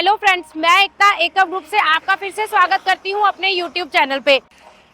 Hello friends, मैं एकता एकम group से आपका फिर से स्वागत करती हूं अपने यूट्यूब चैनल पे।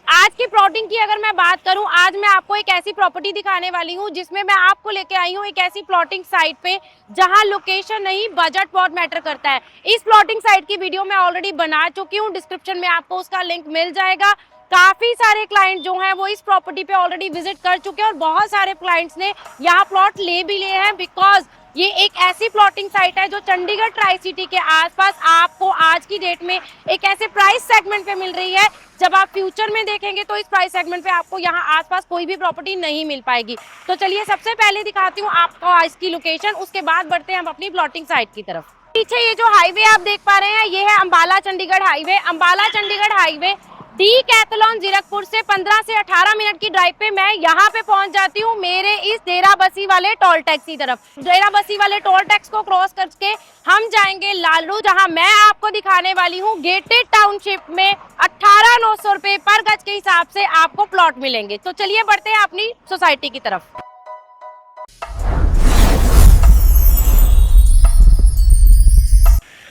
आज की प्लॉटिंग की अगर मैं बात करूं, आज मैं आपको एक ऐसी प्रॉपर्टी दिखाने वाली हूं जिसमें मैं आपको लेके आई हूं एक ऐसी प्लॉटिंग साइट पे जहां लोकेशन नहीं बजट बहुत मैटर करता है। इस प्लॉटिंग साइट की वीडियो मैं ऑलरेडी बना चुकी हूँ, डिस्क्रिप्शन में आपको उसका लिंक मिल जाएगा। काफी सारे क्लाइंट जो हैं वो इस प्रॉपर्टी पे ऑलरेडी विजिट कर चुके हैं और बहुत सारे क्लाइंट्स ने यहाँ प्लॉट ले भी लिए हैं, बिकॉज ये एक ऐसी प्लॉटिंग साइट है जो चंडीगढ़ ट्राई सिटी के आसपास आपको आज की डेट में एक ऐसे प्राइस सेगमेंट पे मिल रही है। जब आप फ्यूचर में देखेंगे तो इस प्राइस सेगमेंट पे आपको यहाँ आसपास कोई भी प्रॉपर्टी नहीं मिल पाएगी। तो चलिए सबसे पहले दिखाती हूँ आपको आज की लोकेशन, उसके बाद बढ़ते हैं हम अपनी प्लॉटिंग साइट की तरफ। पीछे ये जो हाईवे आप देख पा रहे हैं ये है Ambala Chandigarh highway. Ambala Chandigarh highway Decathlon Zirakpur से 15 से 18 मिनट की ड्राइव पे मैं यहाँ पे पहुंच जाती हूँ मेरे इस डेरा बसी वाले टोल टैक्स की तरफ। डेरा बसी वाले टोल टैक्स को क्रॉस करके हम जाएंगे लालड़ू, जहाँ मैं आपको दिखाने वाली हूँ गेटेड टाउनशिप में 18,900 रुपए पर गज के हिसाब से आपको प्लॉट मिलेंगे। तो चलिए बढ़ते हैं अपनी सोसाइटी की तरफ।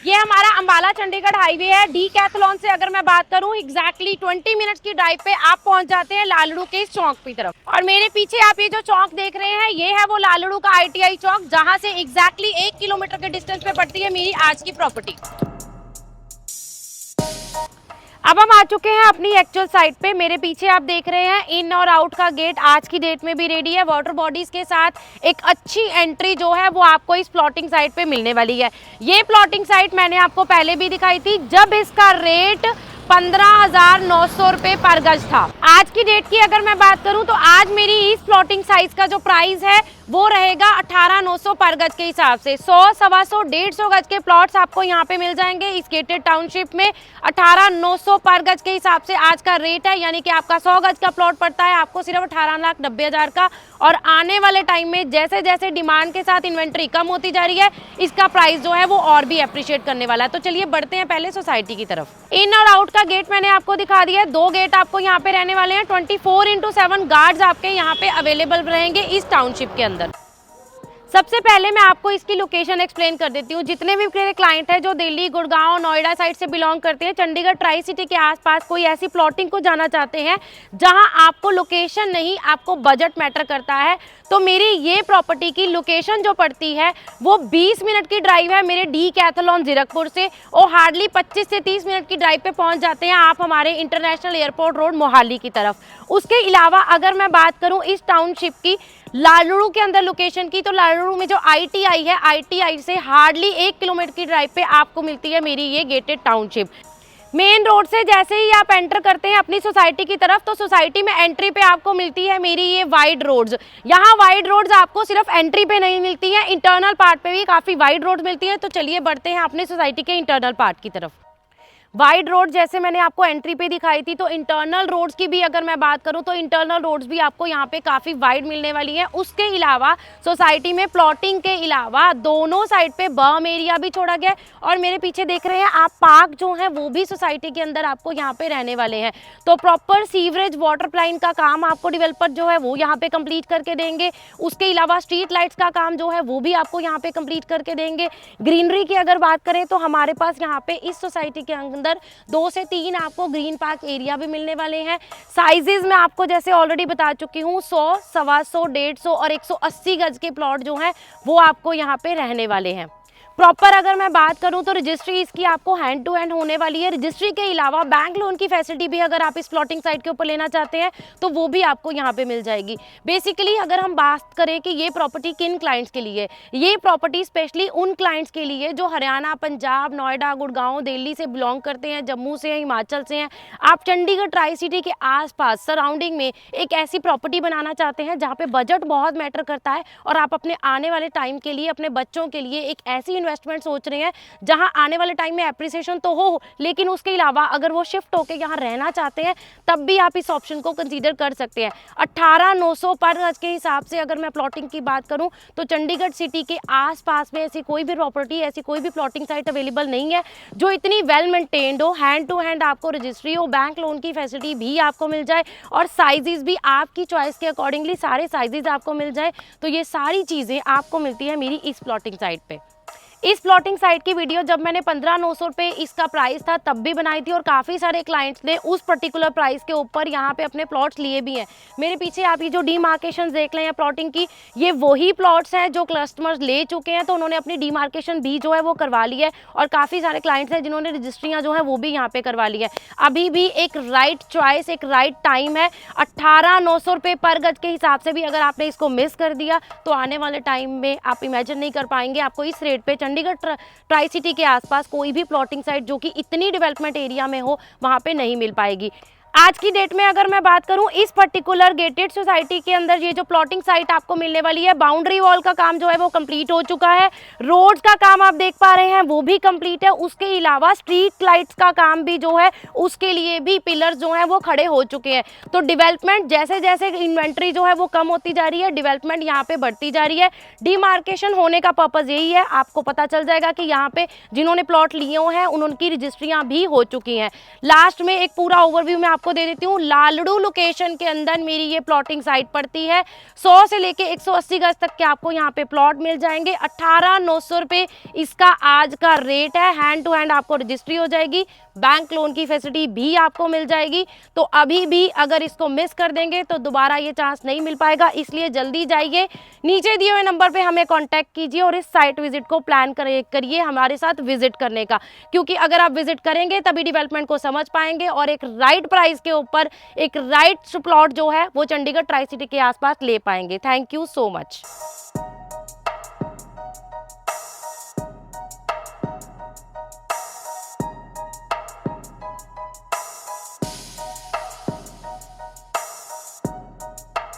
ये हमारा अंबाला चंडीगढ़ हाईवे है। डीकैथलॉन से अगर मैं बात करूं एग्जैक्टली 20 मिनट्स की ड्राइव पे आप पहुंच जाते हैं लालड़ू के इस चौक की तरफ। और मेरे पीछे आप ये जो चौक देख रहे हैं ये है वो लालड़ू का ITI चौक, जहां से एग्जैक्टली 1 किलोमीटर के डिस्टेंस पे पड़ती है मेरी आज की प्रॉपर्टी। अब हम आ चुके हैं अपनी एक्चुअल साइट पे। मेरे पीछे आप देख रहे हैं इन और आउट का गेट आज की डेट में भी रेडी है। वाटर बॉडीज के साथ एक अच्छी एंट्री जो है वो आपको इस प्लॉटिंग साइट पे मिलने वाली है। ये प्लॉटिंग साइट मैंने आपको पहले भी दिखाई थी जब इसका रेट 15,900 रुपए पर गज था। आज की डेट की अगर मैं बात करूं तो आज मेरी इस प्लॉटिंग साइज का जो प्राइस है वो रहेगा 18,900 पर गज के हिसाब से। 100, 125, 150 गज के प्लॉट्स आपको यहाँ पे मिल जाएंगे इस गेटेड टाउनशिप में। 18,900 पर गज के हिसाब से आज का रेट है, यानी कि आपका 100 गज का प्लॉट पड़ता है आपको सिर्फ 18,90,000 का। और आने वाले टाइम में जैसे जैसे डिमांड के साथ इन्वेंट्री कम होती जा रही है इसका प्राइस जो है वो और भी अप्रिशिएट करने वाला है। तो चलिए बढ़ते हैं पहले सोसाइटी की तरफ। इन और आउट का गेट मैंने आपको दिखा दिया है। 2 गेट आपको यहाँ पे रहने वाले हैं। 24/7 गार्ड्स आपके यहाँ पे अवेलेबल रहेंगे इस टाउनशिप के अंदर। सबसे पहले मैं आपको इसकी लोकेशन एक्सप्लेन कर देती हूँ। जितने भी मेरे क्लाइंट हैं जो दिल्ली, गुड़गांव, नोएडा साइड से बिलोंग करते हैं, चंडीगढ़ ट्राई सिटी के आसपास कोई ऐसी प्लॉटिंग को जाना चाहते हैं जहां आपको लोकेशन नहीं आपको बजट मैटर करता है, तो मेरी ये प्रॉपर्टी की लोकेशन जो पड़ती है वो 20 मिनट की ड्राइव है मेरे डीकैथलॉन जीरकपुर से, और हार्डली 25 से 30 मिनट की ड्राइव पे पहुंच जाते हैं आप हमारे इंटरनेशनल एयरपोर्ट रोड मोहाली की तरफ। उसके अलावा अगर मैं बात करूं इस टाउनशिप की लालड़ू के अंदर लोकेशन की, तो लालड़ू में जो ITI है, ITI से हार्डली 1 किलोमीटर की ड्राइव पे आपको मिलती है मेरी ये गेटेड टाउनशिप। मेन रोड से जैसे ही आप एंटर करते हैं अपनी सोसाइटी की तरफ तो सोसाइटी में एंट्री पे आपको मिलती है मेरी ये वाइड रोड्स। यहाँ वाइड रोड्स आपको सिर्फ एंट्री पे नहीं मिलती हैं, इंटरनल पार्ट पे भी काफ़ी वाइड रोड मिलती है। तो चलिए बढ़ते हैं अपनी सोसाइटी के इंटरनल पार्ट की तरफ। वाइड रोड जैसे मैंने आपको एंट्री पे दिखाई थी, तो इंटरनल रोड्स की भी अगर मैं बात करूं तो इंटरनल रोड्स भी आपको यहाँ पे काफ़ी वाइड मिलने वाली है। उसके अलावा सोसाइटी में प्लॉटिंग के अलावा दोनों साइड पे बर्म एरिया भी छोड़ा गया है। और मेरे पीछे देख रहे हैं आप पार्क जो है वो भी सोसाइटी के अंदर आपको यहाँ पे रहने वाले हैं। तो प्रॉपर सीवरेज वाटर लाइन का काम आपको डेवलपर जो है वो यहाँ पे कंप्लीट करके देंगे। उसके अलावा स्ट्रीट लाइट्स का काम जो है वो भी आपको यहाँ पे कंप्लीट करके देंगे। ग्रीनरी की अगर बात करें तो हमारे पास यहाँ पे इस सोसाइटी के अंदर 2 से 3 आपको ग्रीन पार्क एरिया भी मिलने वाले हैं। साइजेस मैं आपको जैसे ऑलरेडी बता चुकी हूँ, 100, 125, 150 और 180 गज के प्लॉट जो हैं वो आपको यहाँ पे रहने वाले हैं। प्रॉपर अगर मैं बात करूं तो रजिस्ट्री इसकी आपको हैंड टू हैंड होने वाली है। रजिस्ट्री के अलावा बैंक लोन की फैसिलिटी भी अगर आप इस प्लॉटिंग साइट के ऊपर लेना चाहते हैं तो वो भी आपको यहाँ पे मिल जाएगी। बेसिकली अगर हम बात करें कि ये प्रॉपर्टी किन क्लाइंट्स के लिए है, ये प्रॉपर्टी स्पेशली उन क्लाइंट्स के लिए जो हरियाणा, पंजाब, नोएडा, गुड़गांव, दिल्ली से बिलोंग करते हैं, जम्मू से हैं, हिमाचल से हैं। आप चंडीगढ़ ट्राई सिटी के आसपास सराउंडिंग में एक ऐसी प्रॉपर्टी बनाना चाहते हैं जहाँ पे बजट बहुत मैटर करता है और आप अपने आने वाले टाइम के लिए, अपने बच्चों के लिए एक ऐसी इन्वेस्टमेंट सोच रहे हैं जहां आने वाले टाइम में एप्रिसिएशन तो हो, लेकिन उसके अलावा अगर वो शिफ्ट होकर यहां रहना चाहते हैं तब भी आप इस ऑप्शन को कंसीडर कर सकते हैं। 18,900 पर गज के हिसाब से अगर मैं प्लॉटिंग की बात करूं तो चंडीगढ़ सिटी के आसपास में ऐसी कोई भी प्रॉपर्टी, ऐसी कोई भी प्लॉटिंग साइट अवेलेबल नहीं है जो इतनी वेल मेंटेन्ड हो, हैंड टू हैंड आपको रजिस्ट्री हो, बैंक लोन की फैसिलिटी भी आपको मिल जाए और साइजेस भी आपकी चॉइस के अकॉर्डिंगली सारे साइजेस आपको मिल जाए। तो ये सारी चीज़ें आपको मिलती है मेरी इस प्लॉटिंग साइट पे। इस प्लॉटिंग साइट की वीडियो जब मैंने 15,900 रुपये इसका प्राइस था तब भी बनाई थी और काफ़ी सारे क्लाइंट्स ने उस पर्टिकुलर प्राइस के ऊपर यहाँ पे अपने प्लॉट्स लिए भी हैं। मेरे पीछे आप ये जो डीमार्केशन देख लें या प्लॉटिंग की, ये वही प्लॉट्स हैं जो कस्टमर्स ले चुके हैं, तो उन्होंने अपनी डीमार्केशन भी जो है वो करवा ली है और काफ़ी सारे क्लाइंट्स हैं जिन्होंने रजिस्ट्रियाँ जो है वो भी यहाँ पे करवा ली है। अभी भी एक राइट चॉइस, एक राइट टाइम है। 18,900 रुपये पर गज के हिसाब से भी अगर आपने इसको मिस कर दिया तो आने वाले टाइम में आप इमेजिन नहीं कर पाएंगे आपको इस रेट पे चंडीगढ़ ट्राई सिटी के आसपास कोई भी प्लॉटिंग साइट जो कि इतनी डेवलपमेंट एरिया में हो वहाँ पे नहीं मिल पाएगी। आज की डेट में अगर मैं बात करूं, इस पर्टिकुलर गेटेड सोसाइटी के अंदर ये जो प्लॉटिंग साइट आपको मिलने वाली है, बाउंड्री वॉल का काम जो है वो कंप्लीट हो चुका है, रोड्स का काम आप देख पा रहे हैं वो भी कंप्लीट है। उसके अलावा स्ट्रीट लाइट्स का काम भी जो है उसके लिए भी पिलर्स जो है वो खड़े हो चुके हैं। तो डेवलपमेंट जैसे जैसे इन्वेंट्री जो है वो कम होती जा रही है, डेवलपमेंट यहाँ पे बढ़ती जा रही है। डीमार्केशन होने का पर्पज यही है, आपको पता चल जाएगा कि यहाँ पे जिन्होंने प्लॉट लिए हैं उनकी रजिस्ट्रियाँ भी हो चुकी हैं। लास्ट में एक पूरा ओवरव्यू मैं आपको दे देती हूँ। लालड़ू लोकेशन के अंदर मेरी ये प्लॉटिंग साइट पड़ती है। 100 से लेके 180 गज तक के आपको यहाँ पे प्लॉट मिल जाएंगे। 18,900 रुपये इसका आज का रेट है। हैंड टू हैंड आपको रजिस्ट्री हो जाएगी, बैंक लोन की फैसिलिटी भी आपको मिल जाएगी। तो अभी भी अगर इसको मिस कर देंगे तो दोबारा ये चांस नहीं मिल पाएगा, इसलिए जल्दी जाइए, नीचे दिए हुए नंबर पे हमें कांटेक्ट कीजिए और इस साइट विजिट को प्लान करिए हमारे साथ विजिट करने का, क्योंकि अगर आप विजिट करेंगे तभी डेवलपमेंट को समझ पाएंगे और एक राइट प्राइस के ऊपर एक राइट प्लॉट जो है वो चंडीगढ़ ट्राई सिटी के आसपास ले पाएंगे। Thank you so much.